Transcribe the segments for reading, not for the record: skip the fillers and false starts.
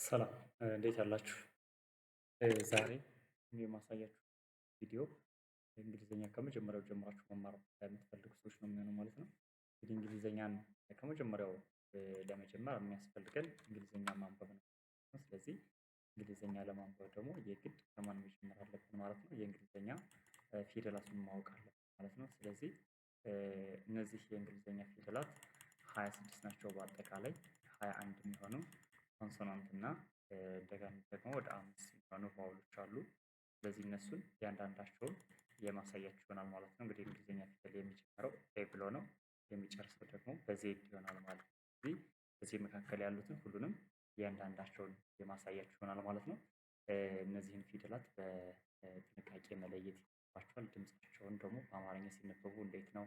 ሰላም እንዴት አላችሁ? ዛሬ የማሳያችሁ ቪዲዮ እንግሊዝኛ ከመጀመሪያው ጀምራችሁ መማር ለምትፈልጉ ሰዎች ነው የሚሆነው ማለት ነው። እንግዲህ እንግሊዝኛን ከመጀመሪያው ለመጀመር የሚያስፈልገን እንግሊዝኛ ማንበብ ነው። ስለዚህ እንግሊዝኛ ለማንበብ ደግሞ የግድ ከማን መጀመር አለብን ማለት ነው? የእንግሊዝኛ ፊደላቱን ማወቅ አለብን ማለት ነው። ስለዚህ እነዚህ የእንግሊዝኛ ፊደላት 26 ናቸው በአጠቃላይ 21 የሚሆኑ ኮንሶናንት እና እንደገና ደግሞ ወደ 5 የሚሆኑ ቫውሎች አሉ። ስለዚህ እነሱን እያንዳንዳቸውን የማሳያችሁ ይሆናል ማለት ነው። እንግዲህ እንግሊዝኛ ፊደል የሚጀምረው ኤ ብሎ ነው የሚጨርሰው ደግሞ በዜድ ይሆናል ማለት ነው። ስለዚህ በዚህ መካከል ያሉትን ሁሉንም እያንዳንዳቸውን የማሳያችሁ ይሆናል ማለት ነው። እነዚህን ፊደላት በጥንቃቄ መለየት ይገባችኋል። ድምፃቸውን ደግሞ በአማርኛ ሲነበቡ እንዴት ነው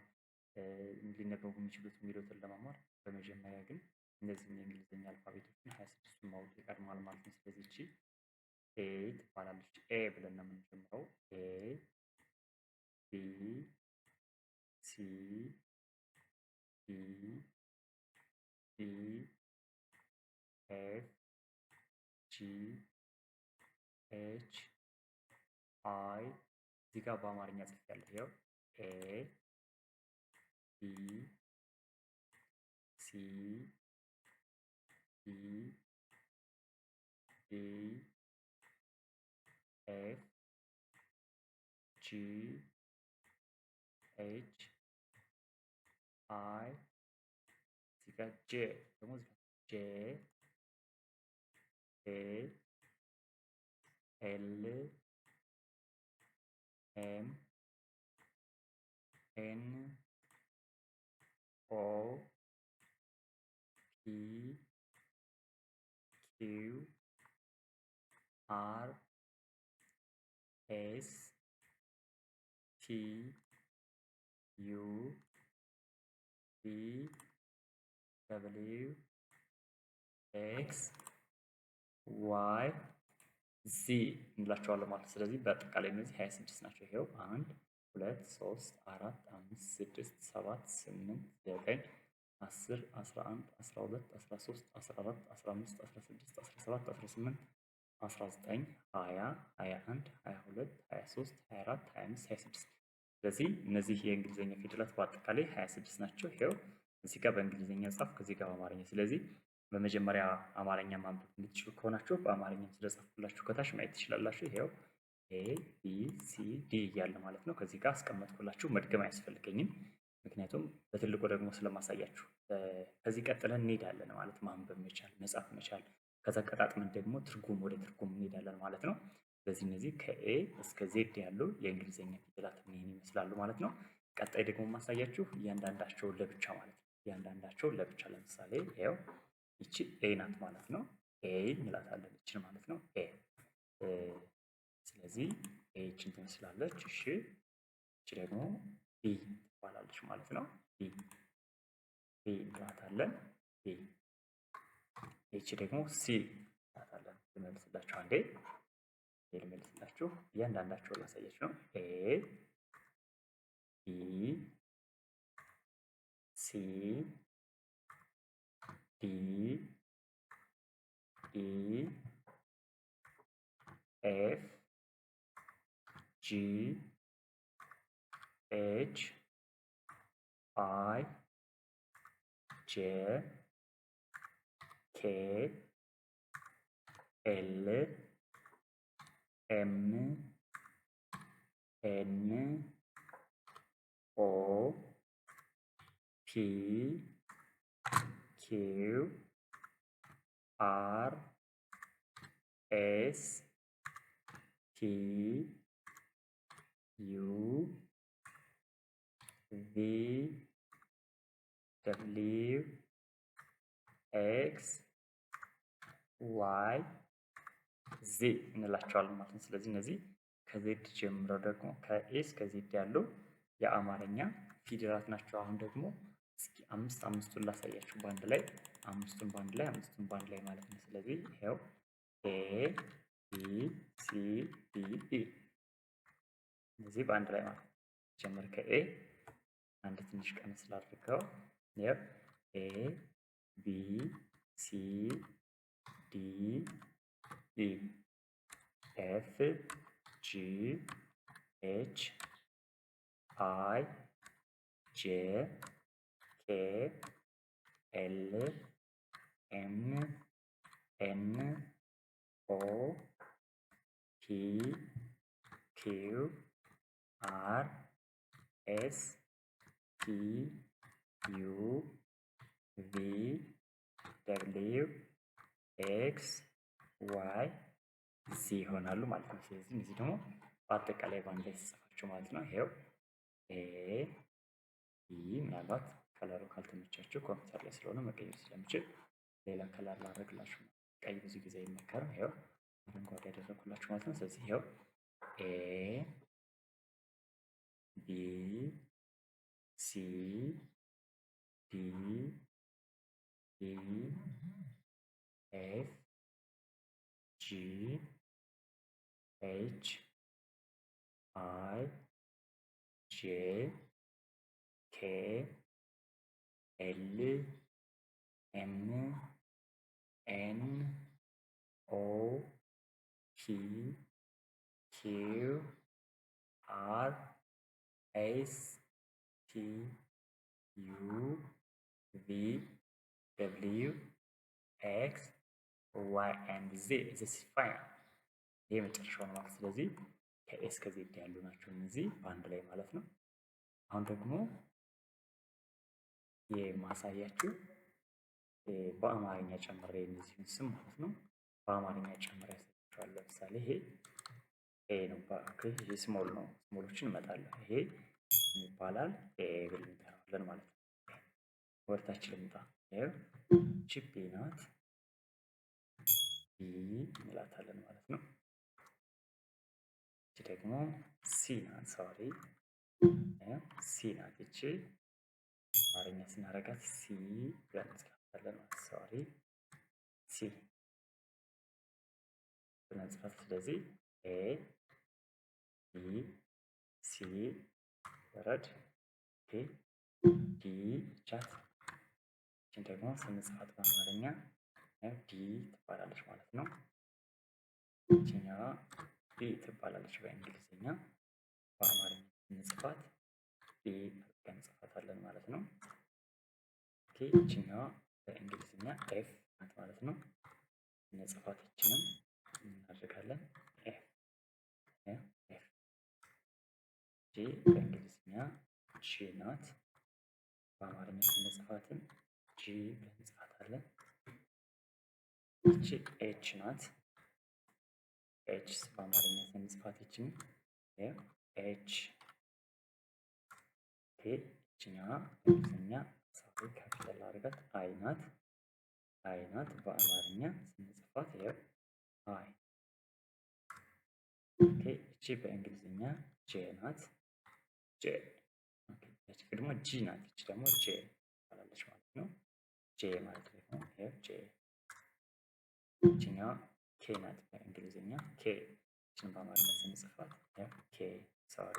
ሊነበቡ የሚችሉት የሚሉትን ለመማር በመጀመሪያ ግን እነዚህን የእንግሊዝኛ አልፋቤቶችን 26ቱን ማወቅ ይቀድማል ማለት ነው። ስለዚህ እቺ ኤ ትባላለች። ኤ ብለን ነው የምንጀምረው። ኤ ቢ ሲ ዲ ኢ ኤፍ ጂ ኤች አይ እዚህ ጋር በአማርኛ ጽፌያለሁ። ይኸው ኤ ቢ ሲ ዲ ኢ ኤፍ ጂ ኤች አይ እዚህ ጋር ጄ ደግሞ ጄ ኤ ኤል ኤም ኤን ኦ ፒ ኪው አር ኤስ ቲ ዩ ቪ ደብሊው ኤክስ ዋይ ዚ እንላቸዋለን ማለት ነው። ስለዚህ በአጠቃላይ እነዚህ 26 ናቸው። ይሄው 1 2 3 4 5 6 7 8 9 10 11 12 13 14 15 16 17 18 19 20 21 22 23 24 25 26 ስለዚህ እነዚህ የእንግሊዝኛ ፊደላት በአጠቃላይ 26 ናቸው። ይሄው እዚህ ጋር በእንግሊዝኛ ጻፍ፣ ከዚህ ጋር በአማርኛ። ስለዚህ በመጀመሪያ አማርኛ ማንበብ የምትችሉ ከሆናችሁ በአማርኛም ስለጻፍኩላችሁ ከታች ማየት ትችላላችሁ። ይሄው ኤ ቢ ሲ ዲ እያለ ማለት ነው። ከዚህ ጋር አስቀመጥኩላችሁ፣ መድገም አያስፈልገኝም ምክንያቱም በትልቁ ደግሞ ስለማሳያችሁ። ከዚህ ቀጥለን እንሄዳለን ማለት ማንበብ መቻል፣ መጻፍ መቻል፣ ከዛ ቀጣጥመን ደግሞ ትርጉም ወደ ትርጉም እንሄዳለን ማለት ነው። ስለዚህ እነዚህ ከኤ እስከ ዜድ ያሉ የእንግሊዝኛ ፊደላት ይህን ይመስላሉ ማለት ነው። ቀጣይ ደግሞ ማሳያችሁ እያንዳንዳቸውን ለብቻ ማለት ነው። እያንዳንዳቸውን ለብቻ ለምሳሌ ይሄው ይቺ ኤ ናት ማለት ነው። ኤ እንላታለን ይቺን ማለት ነው። ኤ ስለዚህ ኤ ይቺን ትመስላለች። እሺ ይቺ ደግሞ ቢ ትባላለች ማለት ነው። ቢ ቢ እንላታለን። ቢ ይቺ ደግሞ ሲ እንላታለን። ልመልስላችሁ አንዴ ልመልስላችሁ እያንዳንዳቸውን ላሳያችሁ ነው። ኤ ቢ ሲ ዲ ኢ ኤፍ ጂ ኤች አይ ጄ ኬ ኤል ኤም ኤን ኦ ፒ ኪው አር ኤስ ቲ ዩ ቪ ደብሊው ኤክስ ዋይ ዚ እንላቸዋለን ማለት ነው። ስለዚህ እነዚህ ከዜድ ጀምረው ደግሞ ከኤ እስከ ዜድ ያሉ የአማርኛ ፊደላት ናቸው። አሁን ደግሞ እስኪ አምስቱን ላሳያችሁ በአንድ ላይ አምስቱን በአንድ ላይ ማለት ነው። ስለዚህ ይሄው ኤ ቢ ሲ ዲ ኢ እነዚህ በአንድ ላይ ማለት ነው። ጀምር ከኤ አንድ ትንሽ ቀንስ ላድርገው። ይሄው ኤ ቢ ሲ ዲ ኢ ኤፍ ጂ ኤች አይ ጄ ኬ ኤል ኤም ኤን ኦ ፒ ኪው አር ኤስ ቲ ዩ ቪ ደብሊው ኤክስ ዋይ ዚ ይሆናሉ ማለት ነው። ስለዚህ እነዚህ ደግሞ በአጠቃላይ በአንድ ላይ ተጽፋቸው ማለት ነው። ይሄው ኤ ቢ ምናልባት ከለሩ ካልተመቻቸው ኮምፒውተር ላይ ስለሆነ መቀየር ስለምችል ሌላ ከለር ላደርግላችሁ ነው። ቀይ ብዙ ጊዜ አይመከርም። ይሄው አረንጓዴ ያደረኩላችሁ ማለት ነው። ስለዚህ ይሄው ኤ ቢ ሲ ዲ ኢ ኤፍ ጂ ኤች አይ ጄ ኬ ኤል ኤም ኤን ኦ ፒ ኪው አር ኤስ ቲ ዩ ቪ ደብሊው ኤክስ ዋይ ኤንድ ዜ ዚስ ፋይናል። ይሄ መጨረሻው ነው ማለት ስለዚህ ከኤስ ከዜድ ያሉ ናቸው እነዚህ በአንድ ላይ ማለት ነው። አሁን ደግሞ የማሳያችሁ በአማርኛ ጨምሬ እነዚህን ስም ማለት ነው በአማርኛ ጨምሬ ያሳያችኋለሁ። ለምሳሌ ይሄ ኤ ነው። ኦኬ ይሄ ስሞል ነው። ስሞሎችን እመጣለሁ። ይሄ ይባላል ኤ ብለን እንጠራዋለን ማለት ነው። ወርታች ልምጣ። ይሄው ቺፕ ናት ቢ እንላታለን ማለት ነው። እቺ ደግሞ ሲ ናት። ሶሪ ሲ ናት። እቺ አማርኛ ስናረጋት ሲ ብለን እንጽፋታለን ማለት ሶሪ ሲ ብለን እንጽፋታለን። ስለዚህ ኤ ቢ ሲ ወረድ ዲ ዲ ቻት እቺን ደግሞ ስንጽፋት በአማርኛ ዲ ትባላለች ማለት ነው። እቺኛዋ ዲ ትባላለች በእንግሊዝኛ። በአማርኛ ስንጽፋት ዲ አድርገን እንጽፋታለን ማለት ነው። ኦኬ እቺኛዋ በእንግሊዝኛ ኤፍ ናት ማለት ነው። ስንጽፋት እቺንም እናደርጋለን ኤፍ ኤፍ ጂ በእንግሊዝኛ ጂ ናት። በአማርኛ ስንጽፋትም ጂ ብለን እንጽፋታለን። እቺ ኤች ናት። ኤች በአማርኛ ስንጽፋት እቺን ኤች ኦኬ እቺኛዋ በእንግሊዝኛ ሶሪ ካፒታል አድርጋት አይ ናት። አይ ናት በአማርኛ ስንጽፋት ይኸው አይ ኦኬ እቺ በእንግሊዝኛ ጄ ናት። ጄ ኦኬ እቺ ደግሞ ጂ ናት። እቺ ደግሞ ጄ ትባላለች ማለት ነው። ጄ ማለት ደግሞ ይኸው ጄ እቺኛዋ ኬ ናት በእንግሊዝኛ ኬ እቺን በአማርኛ ስንጽፋት ኬ ሶሪ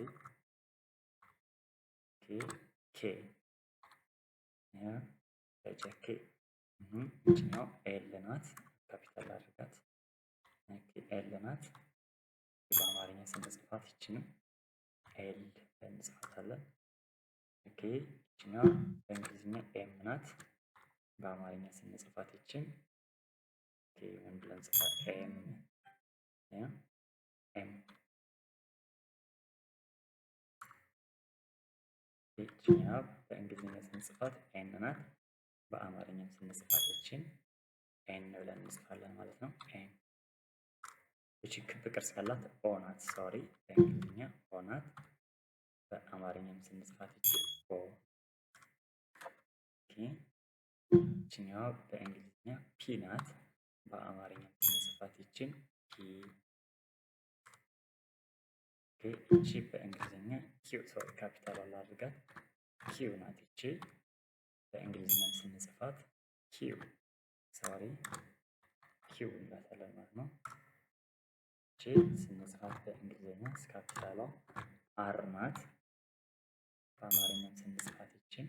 ኬ ኬ እቺኛው ኤል ናት። ካፒታል አድርጋት ኤል ናት። በአማርኛ ስንጽፋት እቺንም ኤል እንጽፋታለን። ኦኬ እቺኛው በእንግሊዝኛ ኤም ናት። በአማርኛ ስንጽፋት እቺን ኦኬ ምን ብለን ጽፋት ኤም ኤም እቺኛው በእንግሊዝኛ ስንጽፋት ኤን ናት። በአማርኛ ስንጽፋት እቺን ኤን ብለን እንጽፋለን ማለት ነው። ኤን እቺ ክብ ቅርጽ ያላት ኦ ናት። ሶሪ በእንግሊዝኛ ኦ ናት። በአማርኛም ስንጽፋት እቺ ኦ ኦኬ እቺኛዋ በእንግሊዝኛ ፒ ናት። በአማርኛ ስንጽፋት እቺን ፒ ኦኬ እቺ በእንግሊዝኛ ኪው ሶሪ ካፒታል አላድርጋት ኪው ናት። እቺ በእንግሊዝኛ ስንጽፋት ኪው ሶሪ ኪው እንላታለን ማለት ነው። እቺ ስንጽፋት በእንግሊዝኛ ካፒታሏ አር ናት። በአማርኛም ስንጽፋት እቺን